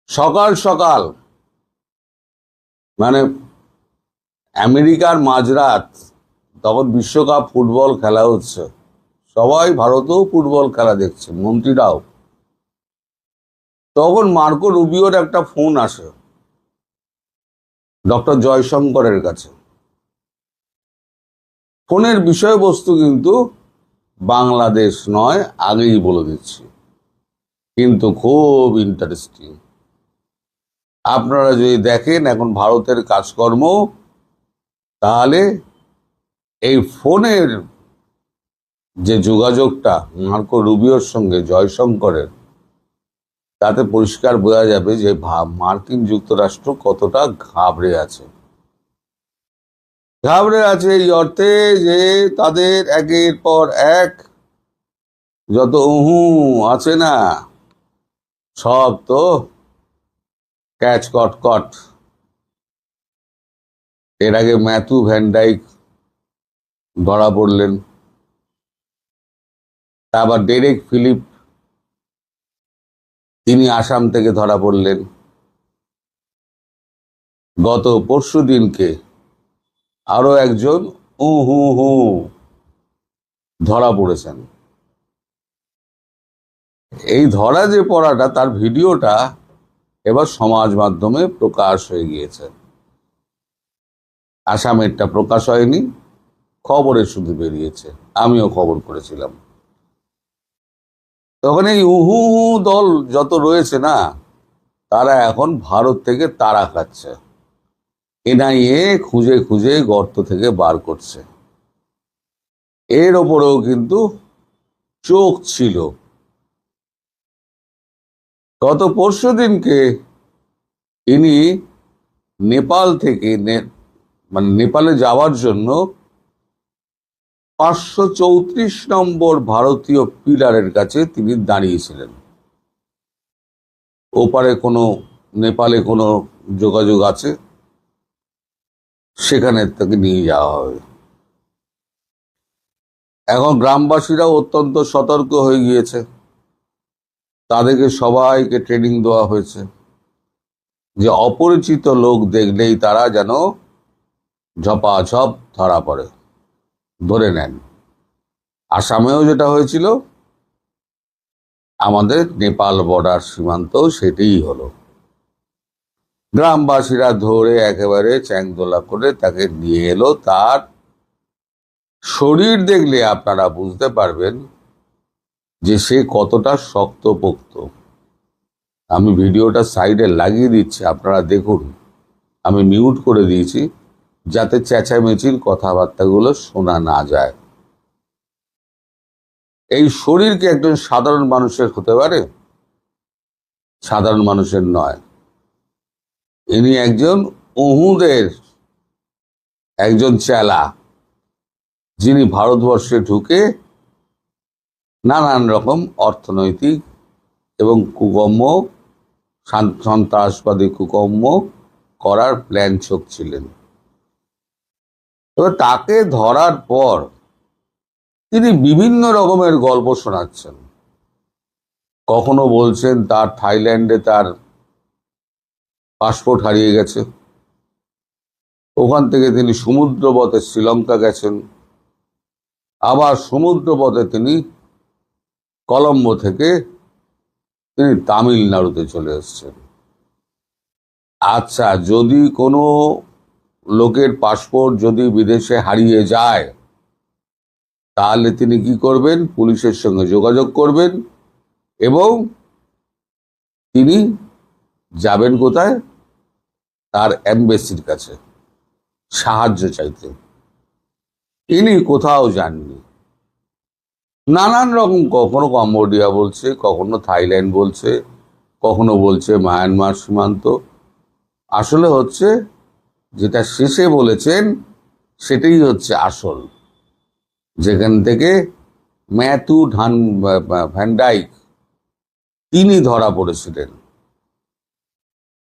সকাল সকাল মানে আমেরিকার মাঝরাত, তখন বিশ্বকাপ ফুটবল খেলা হচ্ছে। সবাই ভারতেও ফুটবল খেলা দেখছে, মন্ত্রীরাও। তখন মার্কো রুবিওর একটা ফোন আসে ডক্টর জয়শঙ্করের কাছে। ফোনের বিষয়বস্তু কিন্তু বাংলাদেশ নয়, আগেই বলে দিচ্ছি, কিন্তু খুব ইন্টারেস্টিং। আপনারা যদি দেখেন এখন ভারতের কাজকর্ম, তাহলে এই ফোনের যে যোগাযোগটা মার্কো রুবিওর সঙ্গে জয়শঙ্করের, তাতে পরিষ্কার বোঝা যাবে যে মার্কিন যুক্তরাষ্ট্র কতটা ঘাবড়ে আছে। এই অর্থে যে তাদের একের পর এক যত আছে না, সব তো ক্যাচ কট। এর আগে ম্যাথু ভ্যান ডাইক ধরা পড়লেন, আবার ডেরেক ফিলিপ তিনি আসাম থেকে ধরা পড়লেন। গত পরশু দিনকে আরো একজন ধরা পড়েছেন। এই ধরা যে পড়াটা, তার ভিডিওটা এবার সমাজ মাধ্যমে প্রকাশ হয়ে গিয়েছে। আসামেরটা প্রকাশ হয়নি, খবরে শুধু বেরিয়েছে, আমিও খবর করেছিলাম। তখন এই দল যত রয়েছে না, তারা এখন ভারত থেকে তাড়া খাচ্ছে, এনআইএ খুঁজে খুঁজে গর্ত থেকে বার করছে। এর ওপরেও কিন্তু চোখ ছিল। গত পরশু দিনকে ইনি নেপাল থেকে নেপালে যাওয়ার জন্য 534 নম্বর ভারতীয় পিলারের কাছে তিনি দাঁড়িয়েছিলেন। ওপারে নেপালে কোনো যোগাযোগ আছে, সেখানে তাকে নিয়ে যাওয়া হবে। এখন গ্রামবাসীরাও অত্যন্ত সতর্ক হয়ে গিয়েছে, তাদেরকে সবাইকে ট্রেনিং দেওয়া হয়েছে যে অপরিচিত লোক দেখলেই তারা যেন ঝপাঝপ ধরা পড়ে, ধরে নেন। আসামেও যেটা হয়েছিল, আমাদের নেপাল বর্ডার সীমান্তও সেটাই হলো। গ্রামবাসীরা ধরে একেবারে চ্যাংদোলা করে তাকে নিয়ে এলো। তার শরীর দেখলে আপনারা বুঝতে পারবেন যে সে কতটা শক্তপোক্ত। আমি ভিডিওটা সাইডে লাগিয়ে দিচ্ছি, আপনারা দেখুন। আমি মিউট করে দিয়েছি যাতে চেঁচামেচির কথাবার্তাগুলো শোনা না যায়। এই শরীর কি একজন সাধারণ মানুষের হতে পারে? সাধারণ মানুষের নয়। ইনি একজন উহুদের একজন চেলা, যিনি ভারতবর্ষে ঢুকে নানান রকম অর্থনৈতিক এবং কুকর্ম, সন্ত্রাসবাদী কুকর্ম করার প্ল্যান ছিলেন। তবে তাকে ধরার পর তিনি বিভিন্ন রকমের গল্প শোনাচ্ছেন। কখনো বলছেন তার থাইল্যান্ডে তার পাসপোর্ট হারিয়ে গেছে, ওখান থেকে তিনি সমুদ্রপথে শ্রীলঙ্কা গেছেন, আবার সমুদ্রপথে তিনি কলম্বো থেকে তিনি তামিলনাড়ুতে চলে এসেছেন। আচ্ছা, যদি কোনো লোকের পাসপোর্ট যদি বিদেশে হারিয়ে যায়, তাহলে তিনি কি করবেন? পুলিশের সঙ্গে যোগাযোগ করবেন এবং তিনি যাবেন কোথায়? তার এমবেসির কাছে সাহায্য চাইতে। ইনি কোথাও যাননি, নানান রকম, কখনো কম্বোডিয়া বলছে, কখনো থাইল্যান্ড বলছে, কখনো বলছে মায়ানমার সীমান্ত। আসলে হচ্ছে যেটা শেষে বলেছেন সেটাই হচ্ছে আসল, যেখান থেকে ম্যাথু ভ্যান ডাইক তিনি ধরা পড়েছিলেন।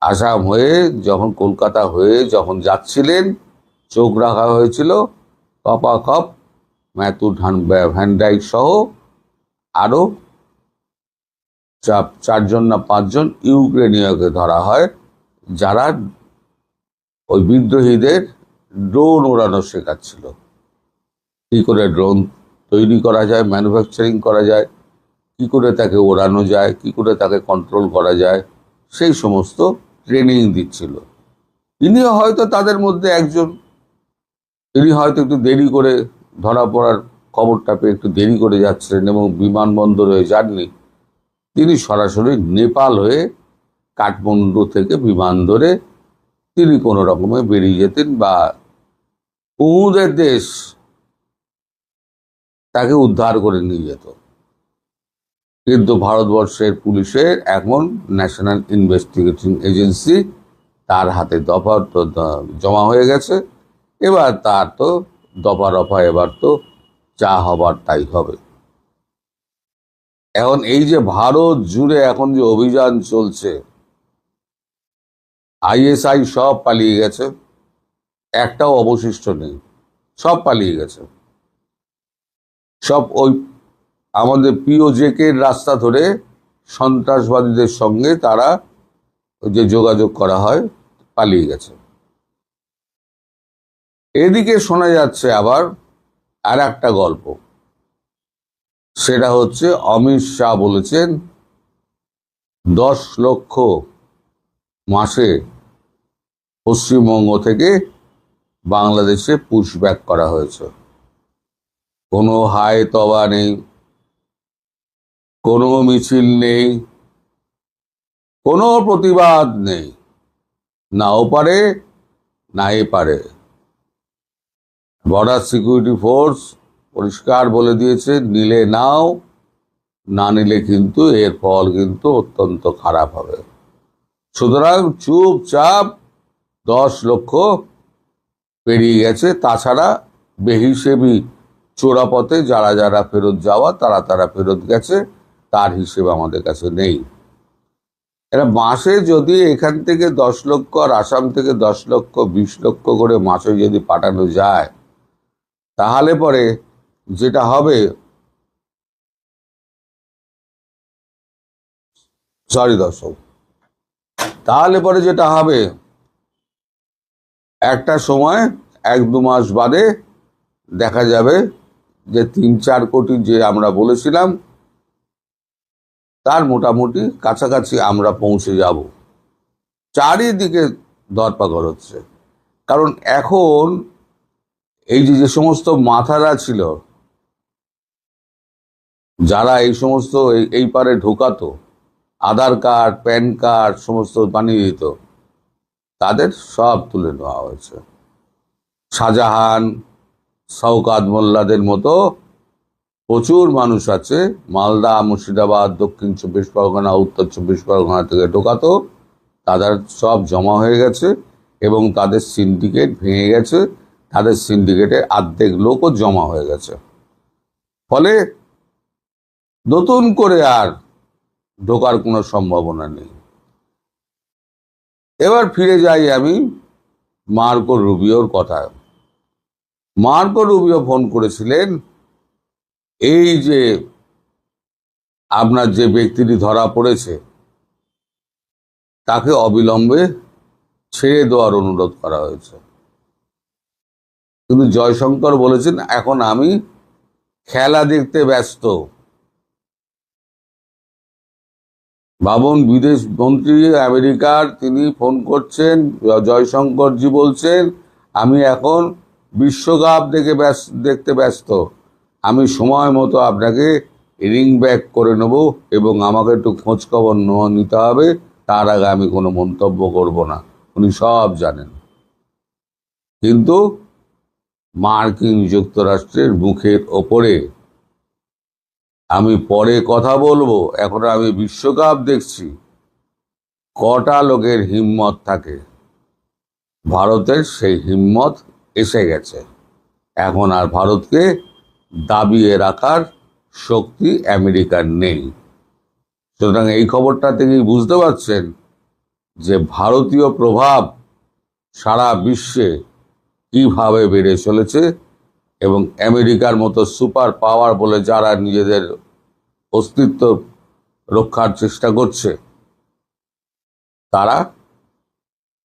আসাম হয়ে যখন, কলকাতা হয়ে যখন যাচ্ছিলেন, চোখ রাখা হয়েছিল কপাকপ ম্যাথু ভ্যান ডাইক সহ আরো চারজন না পাঁচজন ইউক্রেনীয়কে ধরা হয়, যারা ওই বিদ্রোহীদের ড্রোন ওড়ানো শেখাচ্ছিল। কি করে ড্রোন তৈরি করা যায়, ম্যানুফ্যাকচারিং করা যায়, কি করে তাকে ওড়ানো যায়, কি করে তাকে কন্ট্রোল করা যায়, সেই সমস্ত ট্রেনিং দিচ্ছিল। ইনিও হয়তো তাদের মধ্যে একজন। তিনি হয়তো একটু দেরি করে ধরা পড়ার খবরটা পেয়ে একটু দেরি করে যাচ্ছিলেন এবং বিমানবন্দর হয়ে যাননি। তিনি সরাসরি নেপাল হয়ে কাঠমান্ডু থেকে বিমান ধরে তিনি কোনো রকমে বেরিয়ে যেতেন, বা কুমুদের দেশ তাকে উদ্ধার করে নিয়ে যেত। কিন্তু ভারতবর্ষের পুলিশের এখন ন্যাশনাল ইনভেস্টিগেশন এজেন্সি তার হাতে দফা জমা হয়ে গেছে। এবার তার তো দফা রফা, এবার তো যা হবার তাই হবে। এখন এই যে ভারত জুড়ে এখন যে অভিযান চলছে, আইএসআই সব পালিয়ে গেছে, একটাও অবশিষ্ট নেই, সব পালিয়ে গেছে। সব ওই আমাদের পিওজেকে রাস্তা ধরে সন্ত্রাসবাদীদের সঙ্গে তারা যে যোগাযোগ করা হয়, পালিয়ে গেছে। এদিকে শোনা যাচ্ছে আবার আর একটা গল্প, সেটা হচ্ছে অমিত শাহ বলেছেন 10 লক্ষ মাসে পশ্চিমবঙ্গ থেকে বাংলাদেশে পুশব্যাক করা হয়েছে। কোনো হায় তবা নেই, কোনো মিছিল নেই, কোনো প্রতিবাদ নেই, না ও পারে না এ পারে। বর্ডার সিকিউরিটি ফোর্স পরিষ্কার বলে দিয়েছে, নিলে নাও, না নিলে কিন্তু এর ফল কিন্তু অত্যন্ত খারাপ হবে। সুতরাং চুপচাপ 10 লক্ষ পেরিয়ে গেছে। তাছাড়া বেহিসেবি চোরাপথে যারা যারা ফেরত যাওয়া তারা ফেরত গেছে, তার হিসেব আমাদের কাছে নেই। এরা মাসে যদি এখান থেকে 10 লক্ষ আর আসাম থেকে 10 লক্ষ 20 লক্ষ করে মাসে যদি পাঠানো যায়, তাহলে পরে যেটা হবে, সরি দর্শক, তাহলে পরে যেটা হবে, একটা সময় 1-2 মাস বাদে দেখা যাবে যে 3-4 কোটি যে আমরা বলেছিলাম, তার মোটামুটি কাছাকাছি আমরা পৌঁছে যাব। চারিদিকে ধরপাকড় হচ্ছে। কারণ এখন এই যে সমস্ত মাথারা ছিল, যারা এই সমস্ত এই পারে ঢোকাতো, আধার কার্ড প্যান কার্ড সমস্ত বানিয়ে দিত, তাদের সব তুলে নেওয়া হয়েছে। শাহজাহান, শওকাত মোল্লাদের মতো প্রচুর মানুষ আছে, মালদা, মুর্শিদাবাদ, দক্ষিণ 24 পরগনা, উত্তর 24 পরগনা থেকে ঢোকাতো, তাদের সব জমা হয়ে গেছে এবং তাদের সিন্ডিকেট ভেঙে গেছে। তাদের সিন্ডিকেটের অর্ধেক লোকও জমা হয়ে গেছে। ফলে নতুন করে আর ঢোকার কোনো সম্ভাবনা নেই। এবার ফিরে যাই আমি মার্কো রুবিওর কথায়। মার্কো রুবিও ফোন করেছিলেন, এই যে আপনার যে ব্যক্তিটি ধরা পড়েছে তাকে অবিলম্বে ছেড়ে দেওয়ার অনুরোধ করা হয়েছে। কিন্তু জয়শঙ্কর বলেছেন, এখন আমি খেলা দেখতে ব্যস্ত। ভাবুন, বিদেশ মন্ত্রী আমেরিকার, তিনি ফোন করছেন, জয়শঙ্করজি বলছেন আমি এখন বিশ্বকাপ দেখতে ব্যস্ত, আমি সময় মতো আপনাকে রিং ব্যাক করে নেব এবং আমাকে একটু খোঁজখবর নিতে হবে, তার আগে আমি কোনো মন্তব্য করব না। উনি সব জানেন। কিন্তু মার্কিন যুক্তরাষ্ট্রের মুখের ওপরে আমি পরে কথা বলবো, এখন আমি বিশ্বকাপ দেখছি, কটা লোকের হিম্মত থাকে। ভারতের সেই হিম্মত এসে গেছে। এখন আর ভারতকে দাবিয়ে রাখার শক্তি আমেরিকার নেই। সুতরাং এই খবরটা থেকেই বুঝতে পারছেন যে ভারতীয় প্রভাব সারা বিশ্বে কিভাবে বেড়ে চলেছে এবং আমেরিকার মতো সুপার পাওয়ার বলে যারা নিজেদের অস্তিত্ব রক্ষার চেষ্টা করছে, তারা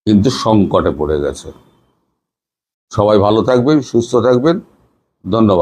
কিন্তু সংকটে পড়ে গেছে। সবাই ভালো থাকবেন, সুস্থ থাকবেন। ধন্যবাদ।